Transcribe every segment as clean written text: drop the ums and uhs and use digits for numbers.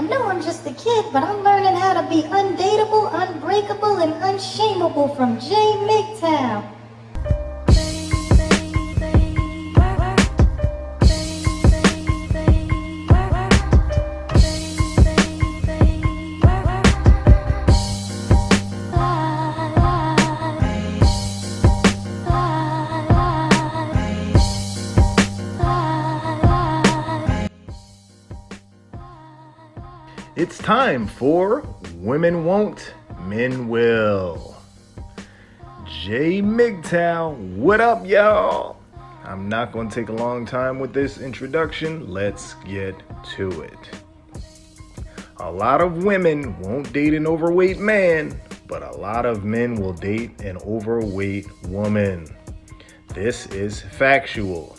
know I'm just a kid, but I'm learning how to be undateable, unbreakable, and unshameable from J. MGTOW. It's time for Women Won't, Men Will. J. MGTOW, what up, y'all? I'm not going to take a long time with this introduction. Let's get to it. A lot of women won't date an overweight man, but a lot of men will date an overweight woman. This is factual.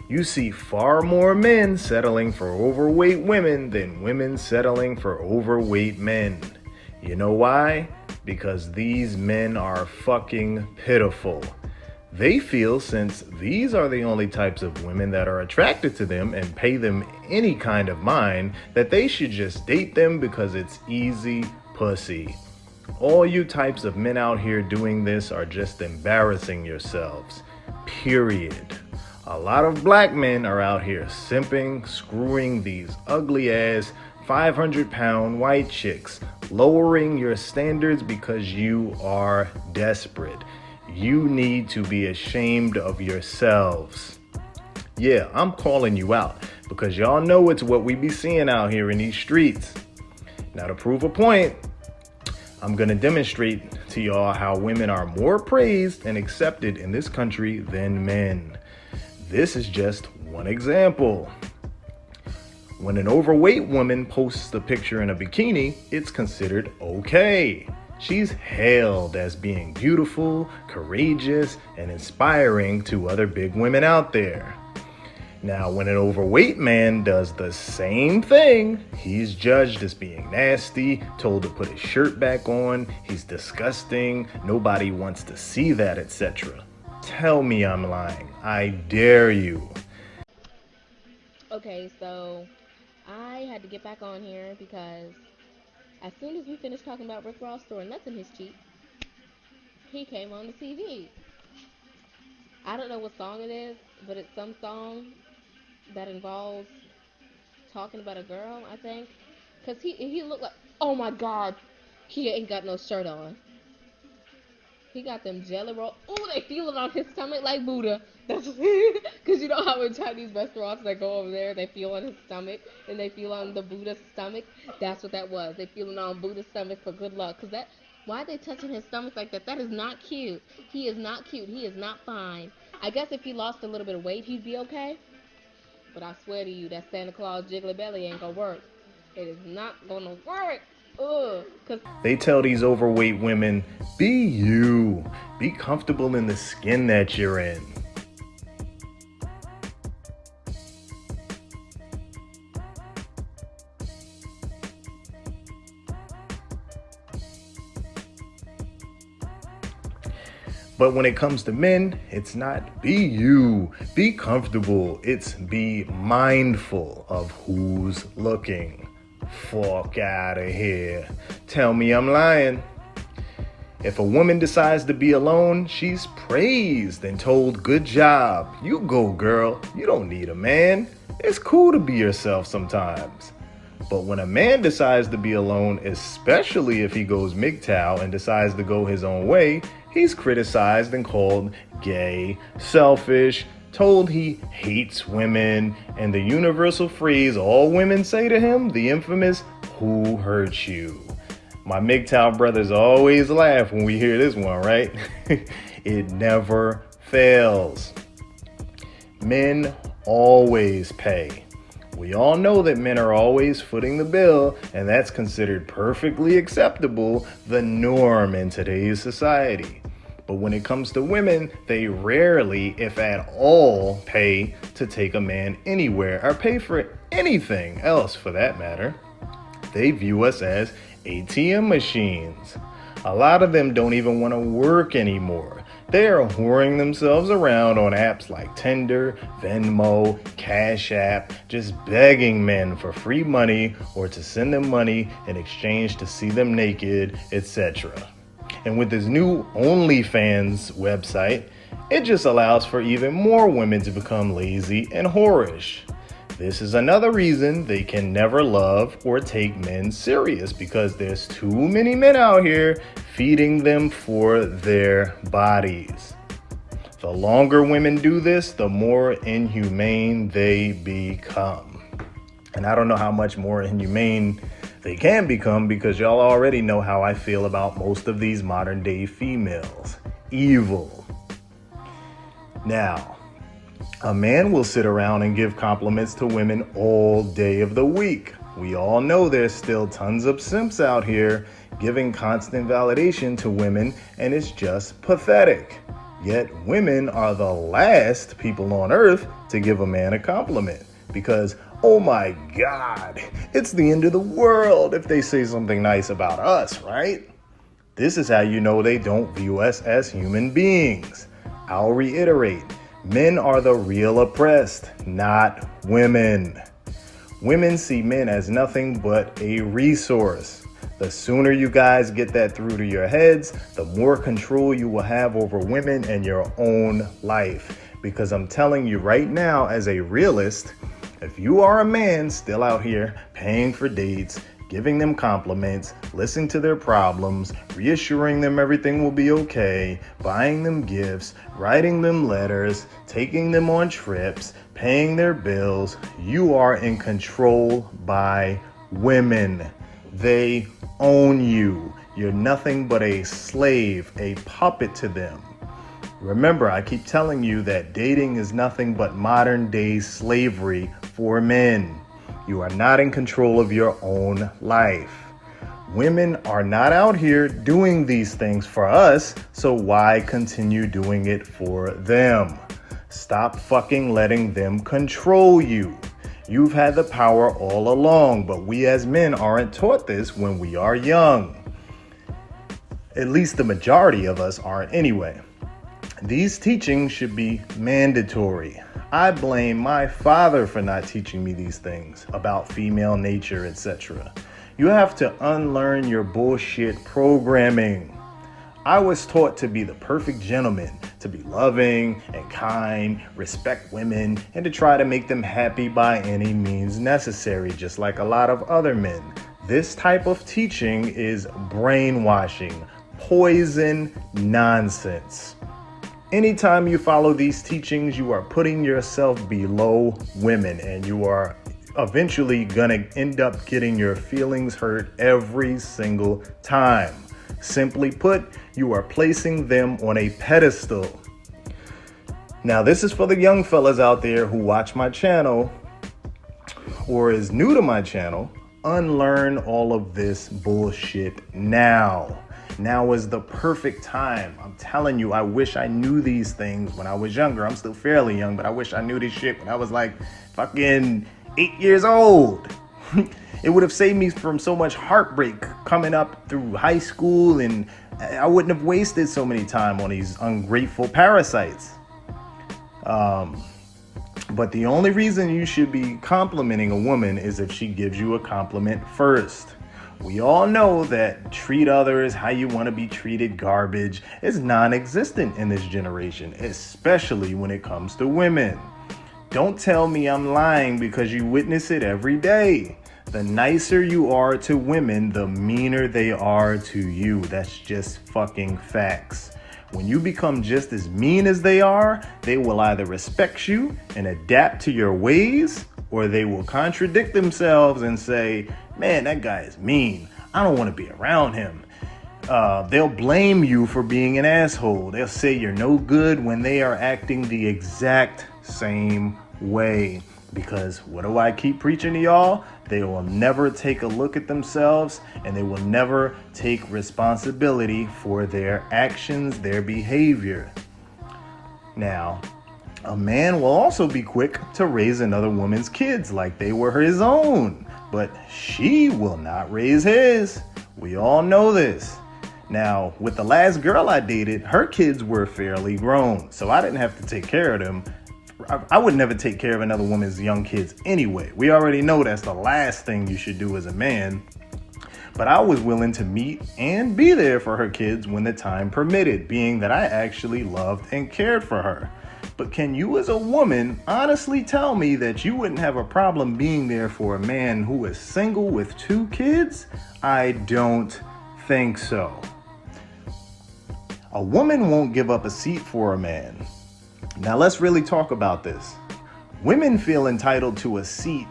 You see far more men settling for overweight women than women settling for overweight men. You know why? Because these men are fucking pitiful. They feel since these are the only types of women that are attracted to them and pay them any kind of mind, that they should just date them because it's easy pussy. All you types of men out here doing this are just embarrassing yourselves. Period. A lot of black men are out here simping, screwing these ugly ass 500-pound white chicks, lowering your standards because you are desperate. You need to be ashamed of yourselves. Yeah, I'm calling you out because y'all know it's what we be seeing out here in these streets. Now, to prove a point, I'm gonna demonstrate to y'all how women are more praised and accepted in this country than men. This is just one example. When an overweight woman posts a picture in a bikini, it's considered okay. She's hailed as being beautiful, courageous, and inspiring to other big women out there. Now, when an overweight man does the same thing, he's judged as being nasty, told to put his shirt back on, he's disgusting, nobody wants to see that, etc. Tell me I'm lying. I dare you. Okay, so I had to get back on here because as soon as we finished talking about Rick Ross throwing nuts in his cheek, he came on the TV. I don't know what song it is, but it's some song that involves talking about a girl, I think. Because he looked like, oh my God, he ain't got no shirt on. He got them jelly rolls. Oh, they feel it on his stomach like Buddha. That's because you know how in Chinese restaurants they go over there, they feel on his stomach and they feel on the Buddha's stomach. That's what that was. They feeling on Buddha's stomach for good luck. Cause that, why are they touching his stomach like that? That is not cute. He is not cute. He is not fine. I guess if he lost a little bit of weight, he'd be okay. But I swear to you, that Santa Claus jiggly belly ain't gonna work. It is not gonna work. They tell these overweight women, be you. Be comfortable in the skin that you're in. But when it comes to men, it's not be you, be comfortable. It's be mindful of who's looking. Fuck out of here. Tell me I'm lying. If a woman decides to be alone, she's praised and told, good job. You go, girl. You don't need a man. It's cool to be yourself sometimes. But when a man decides to be alone, especially if he goes MGTOW and decides to go his own way, he's criticized and called gay, selfish, told he hates women, and the universal phrase all women say to him, the infamous, who hurt you? My MGTOW brothers always laugh when we hear this one, right? It never fails. Men always pay. We all know that men are always footing the bill, and that's considered perfectly acceptable, the norm in today's society. But when it comes to women, they rarely, if at all, pay to take a man anywhere or pay for anything else for that matter. They view us as ATM machines. A lot of them don't even want to work anymore. They are whoring themselves around on apps like Tinder, Venmo, Cash App, just begging men for free money or to send them money in exchange to see them naked, etc. And with this new OnlyFans website, it just allows for even more women to become lazy and whorish. This is another reason they can never love or take men serious, because there's too many men out here feeding them for their bodies. The longer women do this, the more inhumane they become. And I don't know how much more inhumane they can become, because y'all already know how I feel about most of these modern day females. Evil. Now, a man will sit around and give compliments to women all day of the week. We all know there's still tons of simps out here giving constant validation to women, and it's just pathetic. Yet women are the last people on earth to give a man a compliment, because, oh my God, it's the end of the world if they say something nice about us, right? This is how you know they don't view us as human beings. I'll reiterate. Men are the real oppressed, not women. Women see men as nothing but a resource. The sooner you guys get that through to your heads, the more control you will have over women and your own life. Because I'm telling you right now, as a realist, if you are a man still out here paying for dates, giving them compliments, listening to their problems, reassuring them everything will be okay, buying them gifts, writing them letters, taking them on trips, paying their bills, you are in control by women. They own you. You're nothing but a slave, a puppet to them. Remember, I keep telling you that dating is nothing but modern day slavery for men. You are not in control of your own life. Women are not out here doing these things for us, so why continue doing it for them? Stop fucking letting them control you. You've had the power all along, but we as men aren't taught this when we are young. At least the majority of us aren't anyway. These teachings should be mandatory. I blame my father for not teaching me these things about female nature, etc. You have to unlearn your bullshit programming. I was taught to be the perfect gentleman, to be loving and kind, respect women, and to try to make them happy by any means necessary, just like a lot of other men. This type of teaching is brainwashing, poison nonsense. Anytime you follow these teachings, you are putting yourself below women, and you are eventually gonna end up getting your feelings hurt every single time. Simply put, you are placing them on a pedestal. Now, this is for the young fellas out there who watch my channel or is new to my channel. Unlearn all of this bullshit now. Now is the perfect time. I'm telling you, I wish I knew these things when I was younger. I'm still fairly young, but I wish I knew this shit when I was like fucking 8 years old. It would have saved me from so much heartbreak coming up through high school, and I wouldn't have wasted so many time on these ungrateful parasites. But the only reason you should be complimenting a woman is if she gives you a compliment first. We all know that treat others how you want to be treated garbage is non-existent in this generation, especially when it comes to women. Don't tell me I'm lying, because you witness it every day. The nicer you are to women, the meaner they are to you. That's just fucking facts. When you become just as mean as they are, they will either respect you and adapt to your ways, or they will contradict themselves and say, man, that guy is mean. I don't want to be around him. They'll blame you for being an asshole. They'll say you're no good when they are acting the exact same way. Because what do I keep preaching to y'all? They will never take a look at themselves, and they will never take responsibility for their actions, their behavior. Now, a man will also be quick to raise another woman's kids like they were his own, but she will not raise his. We all know this. Now, with the last girl I dated, her kids were fairly grown, so I didn't have to take care of them. I would never take care of another woman's young kids anyway. We already know that's the last thing you should do as a man. But I was willing to meet and be there for her kids when the time permitted, being that I actually loved and cared for her. But can you as a woman honestly tell me that you wouldn't have a problem being there for a man who is single with 2 kids? I don't think so. A woman won't give up a seat for a man. Now let's really talk about this. Women feel entitled to a seat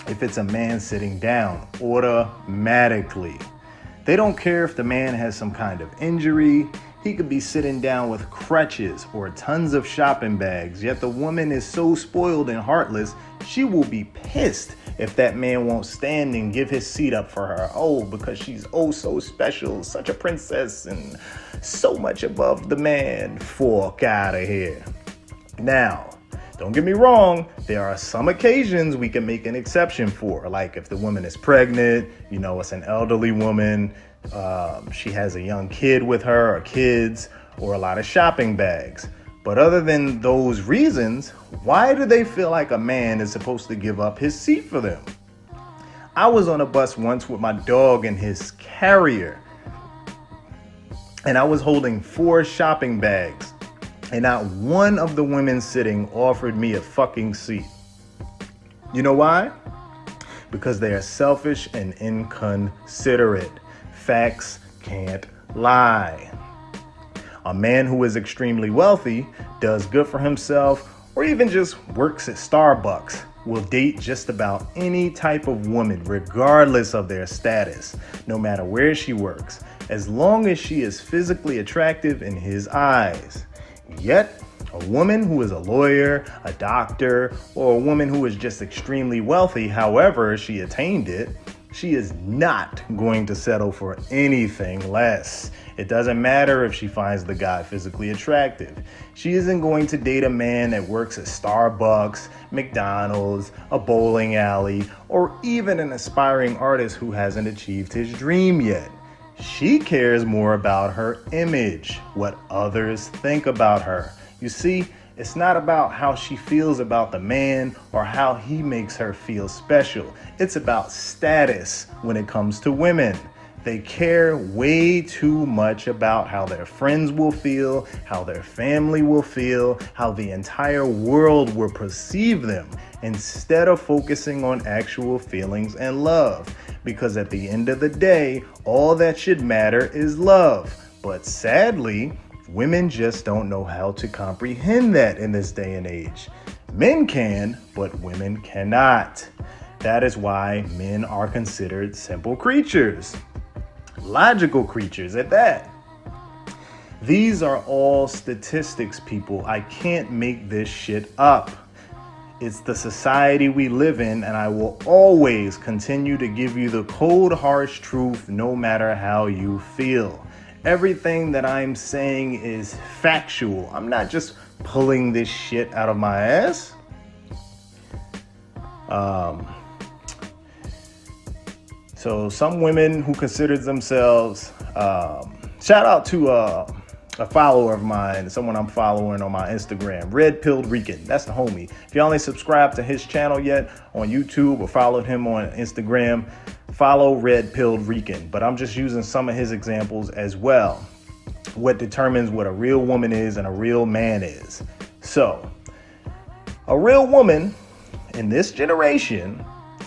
if it's a man sitting down, automatically. They don't care if the man has some kind of injury. He could be sitting down with crutches or tons of shopping bags, yet the woman is so spoiled and heartless, she will be pissed if that man won't stand and give his seat up for her. Oh, because she's oh so special, such a princess, and so much above the man. Fork out of here. Now, don't get me wrong, there are some occasions we can make an exception for, like if the woman is pregnant, it's an elderly woman, she has a young kid with her or kids or a lot of shopping bags. But other than those reasons, why do they feel like a man is supposed to give up his seat for them? I was on a bus once with my dog in his carrier, and I was holding 4 shopping bags. And not one of the women sitting offered me a fucking seat. You know why? Because they are selfish and inconsiderate. Facts can't lie. A man who is extremely wealthy, does good for himself, or even just works at Starbucks will date just about any type of woman, regardless of their status, no matter where she works, as long as she is physically attractive in his eyes. Yet, a woman who is a lawyer, a doctor, or a woman who is just extremely wealthy, however she attained it, she is not going to settle for anything less. It doesn't matter if she finds the guy physically attractive. She isn't going to date a man that works at Starbucks, McDonald's, a bowling alley, or even an aspiring artist who hasn't achieved his dream yet. She cares more about her image, what others think about her. You see, it's not about how she feels about the man or how he makes her feel special. It's about status when it comes to women. They care way too much about how their friends will feel, how their family will feel, how the entire world will perceive them, instead of focusing on actual feelings and love. Because at the end of the day, all that should matter is love. But sadly, women just don't know how to comprehend that in this day and age. Men can, but women cannot. That is why men are considered simple creatures. Logical creatures at that. These are all statistics, people. I can't make this shit up. It's the society we live in, and I will always continue to give you the cold, harsh truth no matter how you feel. Everything that I'm saying is factual. I'm not just pulling this shit out of my ass. So some women who consider themselves, shout out to a follower of mine, someone I'm following on my Instagram, Red Pilled Rican. That's the homie. If y'all ain't subscribed to his channel yet on YouTube or followed him on Instagram, follow Red Pilled Rican. But I'm just using some of his examples as well. What determines what a real woman is and a real man is. So, a real woman in this generation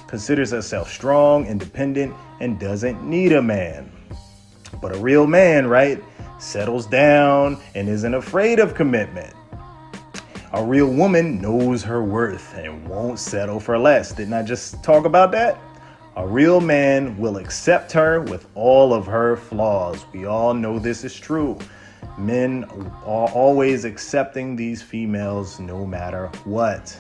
considers herself strong, independent, and doesn't need a man. But a real man, right, settles down and isn't afraid of commitment. A real woman knows her worth and won't settle for less. Didn't I just talk about that? A real man will accept her with all of her flaws. We all know this is true. Men are always accepting these females no matter what.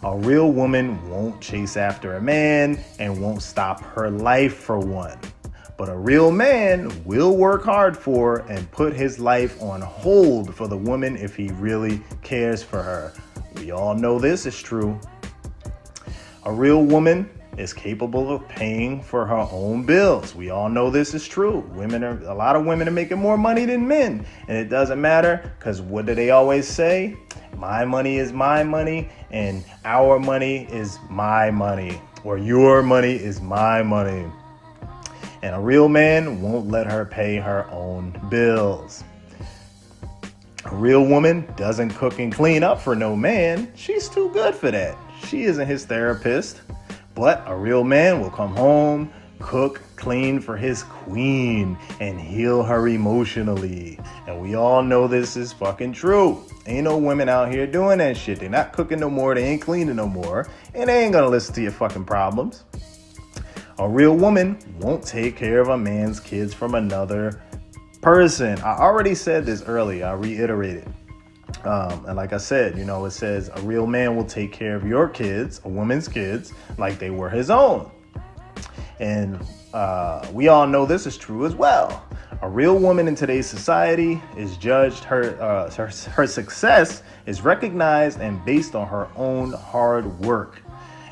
A real woman won't chase after a man and won't stop her life for one. But a real man will work hard for and put his life on hold for the woman if he really cares for her. We all know this is true. A real woman is capable of paying for her own bills. We all know this is true. A lot of women are making more money than men, and it doesn't matter, because what do they always say? My money is my money, and our money is my money, or your money is my money. And a real man won't let her pay her own bills. A real woman doesn't cook and clean up for no man. She's too good for that. She isn't his therapist. But a real man will come home, cook, clean for his queen, and heal her emotionally. And we all know this is fucking true. Ain't no women out here doing that shit. They're not cooking no more. They ain't cleaning no more. And they ain't gonna listen to your fucking problems. A real woman won't take care of a man's kids from another person. I already said this earlier. I reiterate it. And like I said, it says a real man will take care of your kids, a woman's kids, like they were his own. And we all know this is true as well. A real woman in today's society is judged, her success is recognized and based on her own hard work.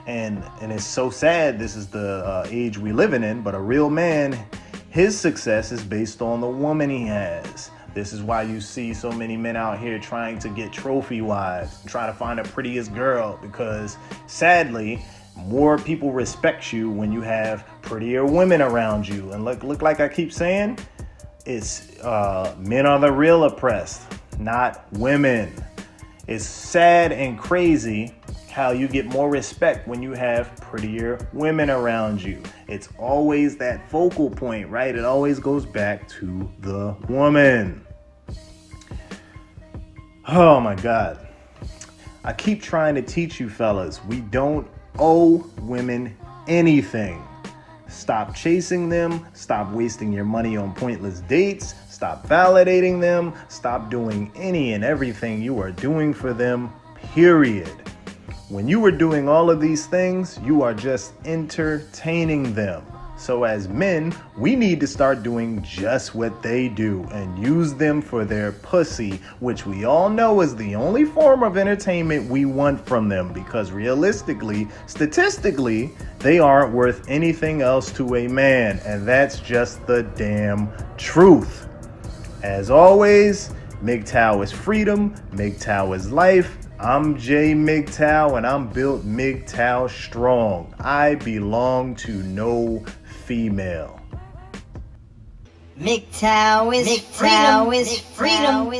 And it's so sad, this is the age we living in, but a real man, his success is based on the woman he has. This is why you see so many men out here trying to get trophy wives, trying to find the prettiest girl, because sadly, more people respect you when you have prettier women around you. And look like I keep saying, it's men are the real oppressed, not women. It's sad and crazy how you get more respect when you have prettier women around you. It's always that focal point, right? It always goes back to the woman. Oh my God. I keep trying to teach you fellas, we don't owe women anything. Stop chasing them. Stop wasting your money on pointless dates. Stop validating them. Stop doing any and everything you are doing for them, period. When you are doing all of these things, you are just entertaining them. So as men, we need to start doing just what they do and use them for their pussy, which we all know is the only form of entertainment we want from them, because realistically, statistically, they aren't worth anything else to a man, and that's just the damn truth. As always, MGTOW is freedom, MGTOW is life. I'm MGTOW, and I'm built MGTOW strong. I belong to no female. MGTOW is freedom.